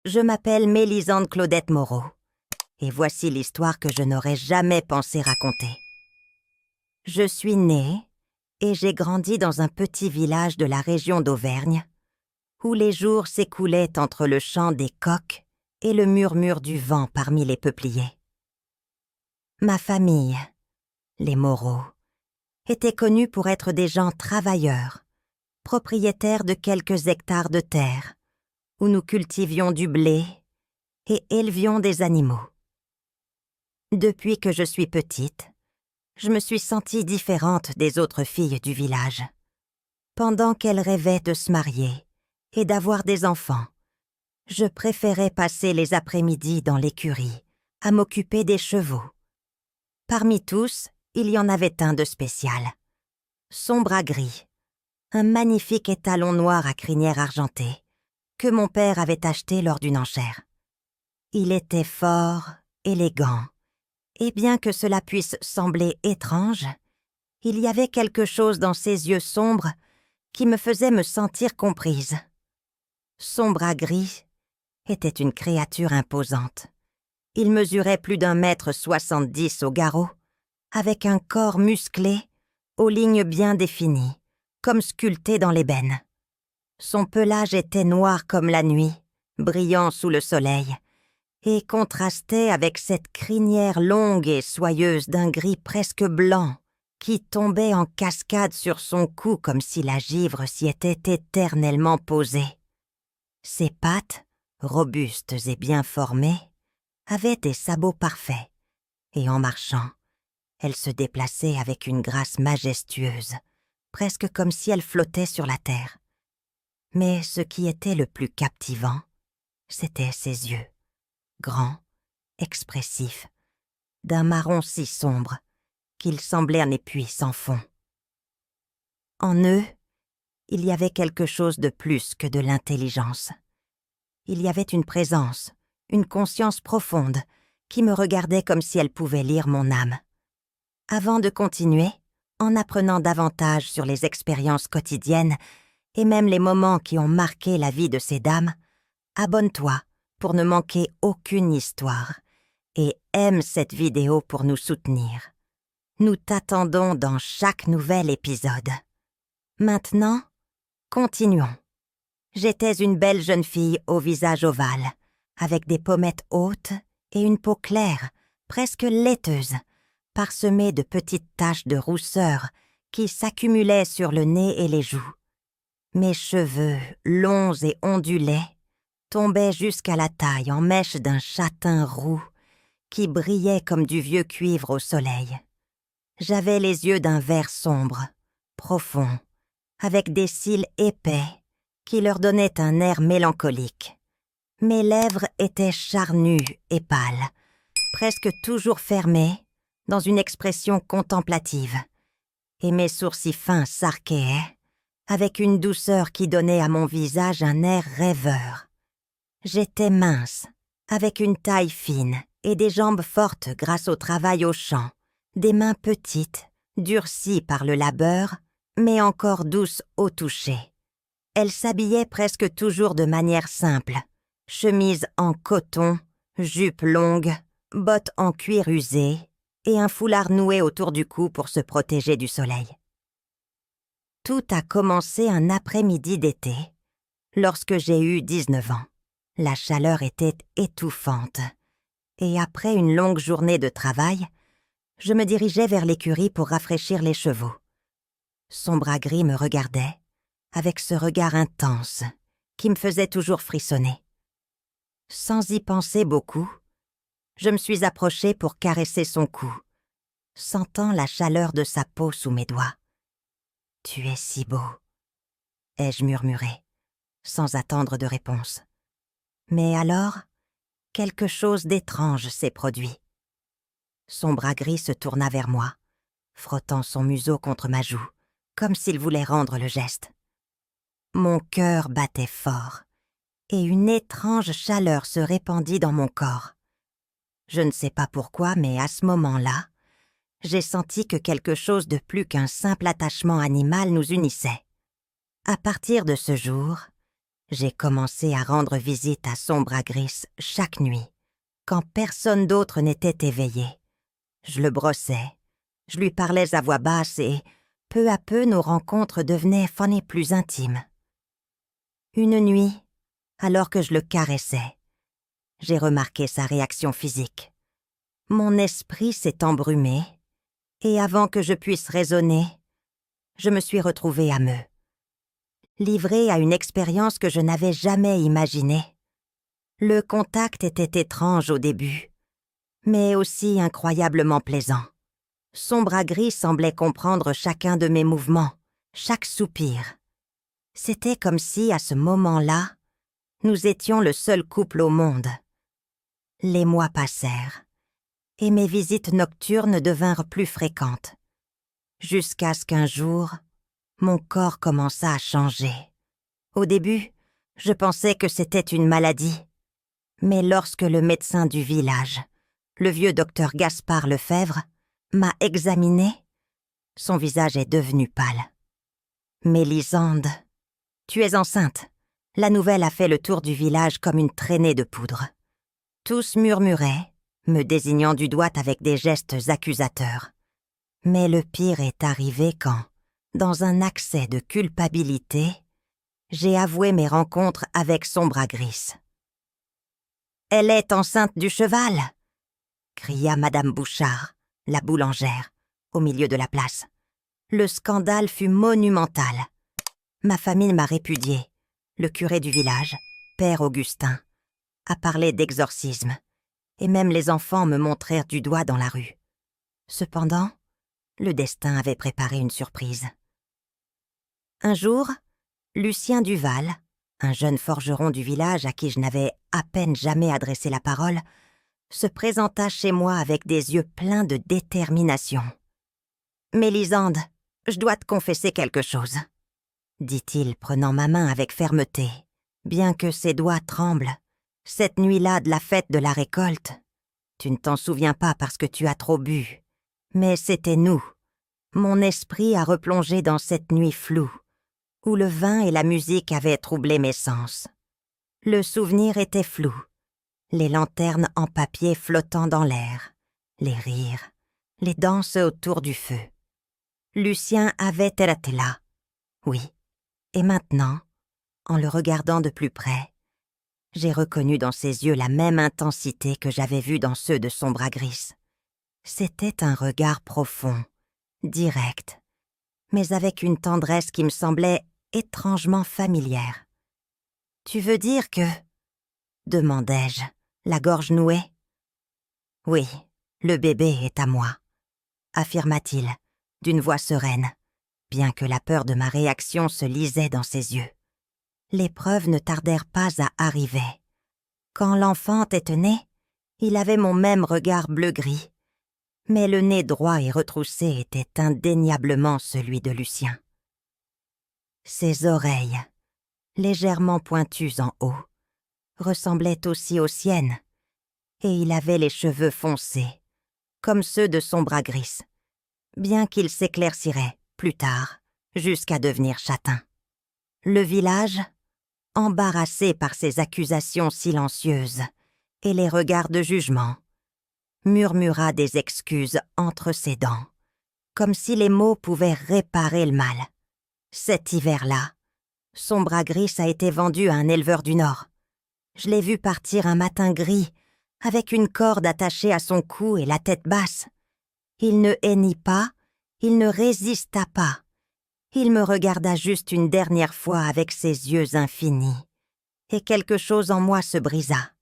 Je m'appelle Mélisande Claudette Moreau, et voici l'histoire que je n'aurais jamais pensé raconter. Je suis née et j'ai grandi dans un petit village de la région d'Auvergne, où les jours s'écoulaient entre le chant des coqs et le murmure du vent parmi les peupliers. Ma famille, les Moreau, était connue pour être des gens travailleurs, propriétaires de quelques hectares de terre, où nous cultivions du blé et élevions des animaux. Depuis que je suis petite, je me suis sentie différente des autres filles du village. Pendant qu'elles rêvaient de se marier et d'avoir des enfants, je préférais passer les après-midi dans l'écurie, à m'occuper des chevaux. Parmi tous, il y en avait un de spécial. Son bras gris, un magnifique étalon noir à crinière argentée, que mon père avait acheté lors d'une enchère. Il était fort, élégant, et bien que cela puisse sembler étrange, il y avait quelque chose dans ses yeux sombres qui me faisait me sentir comprise. Son bras gris était une créature imposante. Il mesurait plus d'1,70 m au garrot, avec un corps musclé, aux lignes bien définies, comme sculpté dans l'ébène. Son pelage était noir comme la nuit, brillant sous le soleil, et contrastait avec cette crinière longue et soyeuse d'un gris presque blanc qui tombait en cascade sur son cou comme si la givre s'y était éternellement posée. Ses pattes, robustes et bien formées, avaient des sabots parfaits, et en marchant, elle se déplaçait avec une grâce majestueuse, presque comme si elle flottait sur la terre. Mais ce qui était le plus captivant, c'étaient ses yeux, grands, expressifs, d'un marron si sombre qu'il semblait un épuis sans fond. En eux, il y avait quelque chose de plus que de l'intelligence. Il y avait une présence, une conscience profonde qui me regardait comme si elle pouvait lire mon âme. Avant de continuer, en apprenant davantage sur les expériences quotidiennes et même les moments qui ont marqué la vie de ces dames, abonne-toi pour ne manquer aucune histoire et aime cette vidéo pour nous soutenir. Nous t'attendons dans chaque nouvel épisode. Maintenant, continuons. J'étais une belle jeune fille au visage ovale, avec des pommettes hautes et une peau claire, presque laiteuse, parsemée de petites taches de rousseur qui s'accumulaient sur le nez et les joues. Mes cheveux, longs et ondulés, tombaient jusqu'à la taille en mèche d'un châtain roux qui brillait comme du vieux cuivre au soleil. J'avais les yeux d'un vert sombre, profond, avec des cils épais qui leur donnaient un air mélancolique. Mes lèvres étaient charnues et pâles, presque toujours fermées, dans une expression contemplative, et mes sourcils fins s'arquaient, avec une douceur qui donnait à mon visage un air rêveur. J'étais mince, avec une taille fine et des jambes fortes grâce au travail au champ, des mains petites, durcies par le labeur, mais encore douces au toucher. Elle s'habillait presque toujours de manière simple, chemise en coton, jupe longue, bottes en cuir usé et un foulard noué autour du cou pour se protéger du soleil. Tout a commencé un après-midi d'été, lorsque j'ai eu 19 ans. La chaleur était étouffante, et après une longue journée de travail, je me dirigeais vers l'écurie pour rafraîchir les chevaux. Son bras gris me regardait, avec ce regard intense qui me faisait toujours frissonner. Sans y penser beaucoup, je me suis approchée pour caresser son cou, sentant la chaleur de sa peau sous mes doigts. « Tu es si beau », ai-je murmuré, sans attendre de réponse. Mais alors, quelque chose d'étrange s'est produit. Son bras gris se tourna vers moi, frottant son museau contre ma joue, comme s'il voulait rendre le geste. Mon cœur battait fort, et une étrange chaleur se répandit dans mon corps. Je ne sais pas pourquoi, mais à ce moment-là, j'ai senti que quelque chose de plus qu'un simple attachement animal nous unissait. À partir de ce jour, J'ai commencé à rendre visite à Sombragris chaque nuit, quand personne d'autre n'était éveillé. Je le brossais, je lui parlais à voix basse et, peu à peu, nos rencontres devenaient plus intimes. Une nuit, alors que je le caressais, j'ai remarqué sa réaction physique. Mon esprit s'est embrumé, et avant que je puisse raisonner, je me suis retrouvée à Meux, livrée à une expérience que je n'avais jamais imaginée. Le contact était étrange au début, mais aussi incroyablement plaisant. Sombragris semblait comprendre chacun de mes mouvements, chaque soupir. C'était comme si, à ce moment-là, nous étions le seul couple au monde. Les mois passèrent, et mes visites nocturnes devinrent plus fréquentes, jusqu'à ce qu'un jour, mon corps commença à changer. Au début, je pensais que c'était une maladie, mais lorsque le médecin du village, le vieux docteur Gaspard Lefebvre, m'a examiné, son visage est devenu pâle. « Mélisande, tu es enceinte. » La nouvelle a fait le tour du village comme une traînée de poudre. Tous murmuraient, me désignant du doigt avec des gestes accusateurs. Mais le pire est arrivé quand, dans un accès de culpabilité, j'ai avoué mes rencontres avec Sombragris. « Elle est enceinte du cheval !» cria Madame Bouchard, la boulangère, au milieu de la place. Le scandale fut monumental. Ma famille m'a répudiée. Le curé du village, Père Augustin, a parlé d'exorcisme, et même les enfants me montrèrent du doigt dans la rue. Cependant, le destin avait préparé une surprise. Un jour, Lucien Duval, un jeune forgeron du village à qui je n'avais à peine jamais adressé la parole, se présenta chez moi avec des yeux pleins de détermination. « Mélisande, je dois te confesser quelque chose, » dit-il, prenant ma main avec fermeté, bien que ses doigts tremblent. « Cette nuit-là de la fête de la récolte, tu ne t'en souviens pas parce que tu as trop bu, mais c'était nous. Mon esprit a replongé dans cette nuit floue, où le vin et la musique avaient troublé mes sens. Le souvenir était flou, les lanternes en papier flottant dans l'air, les rires, les danses autour du feu. Lucien avait été là, oui, et maintenant, en le regardant de plus près, j'ai reconnu dans ses yeux la même intensité que j'avais vue dans ceux de Sombragris. C'était un regard profond, direct, mais avec une tendresse qui me semblait étrangement familière. « Tu veux dire que... » demandai-je, la gorge nouée. « Oui, le bébé est à moi, » affirma-t-il, d'une voix sereine, bien que la peur de ma réaction se lisait dans ses yeux. Les preuves ne tardèrent pas à arriver. Quand l'enfant était né, il avait mon même regard bleu-gris, mais le nez droit et retroussé était indéniablement celui de Lucien. Ses oreilles, légèrement pointues en haut, ressemblaient aussi aux siennes, et il avait les cheveux foncés, comme ceux de Sombragris, bien qu'ils s'éclairciraient plus tard, jusqu'à devenir châtains. Le village, embarrassé par ces accusations silencieuses et les regards de jugement, murmura des excuses entre ses dents, comme si les mots pouvaient réparer le mal. Cet hiver-là, Sombragris a été vendu à un éleveur du Nord. Je l'ai vu partir un matin gris, avec une corde attachée à son cou et la tête basse. Il ne hennit pas, il ne résista pas. Il me regarda juste une dernière fois avec ses yeux infinis, et quelque chose en moi se brisa.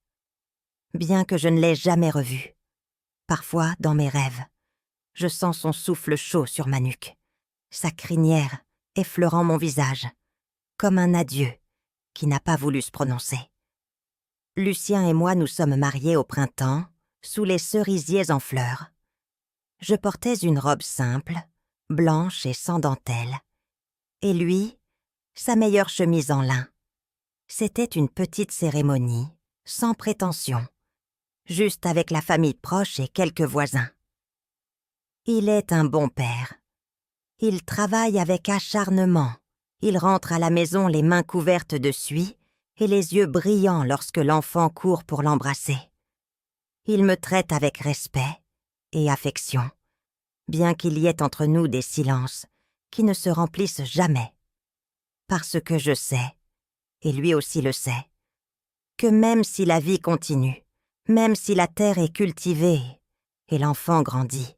Bien que je ne l'ai jamais revu, parfois, dans mes rêves, je sens son souffle chaud sur ma nuque, sa crinière effleurant mon visage, comme un adieu qui n'a pas voulu se prononcer. Lucien et moi nous sommes mariés au printemps, sous les cerisiers en fleurs. Je portais une robe simple, blanche et sans dentelle, et lui, sa meilleure chemise en lin. C'était une petite cérémonie, sans prétention, juste avec la famille proche et quelques voisins. Il est un bon père. Il travaille avec acharnement. Il rentre à la maison les mains couvertes de suie et les yeux brillants lorsque l'enfant court pour l'embrasser. Il me traite avec respect et affection, bien qu'il y ait entre nous des silences qui ne se remplissent jamais. Parce que je sais, et lui aussi le sait, que même si la vie continue, même si la terre est cultivée et l'enfant grandit,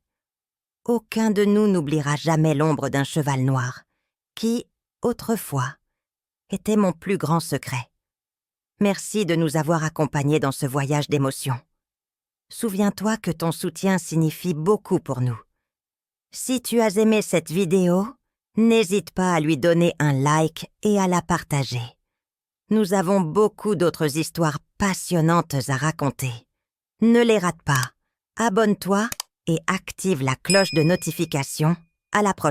aucun de nous n'oubliera jamais l'ombre d'un cheval noir qui, autrefois, était mon plus grand secret. Merci de nous avoir accompagnés dans ce voyage d'émotions. Souviens-toi que ton soutien signifie beaucoup pour nous. Si tu as aimé cette vidéo, n'hésite pas à lui donner un like et à la partager. Nous avons beaucoup d'autres histoires passionnantes à raconter. Ne les rate pas. Abonne-toi et active la cloche de notification. À la prochaine.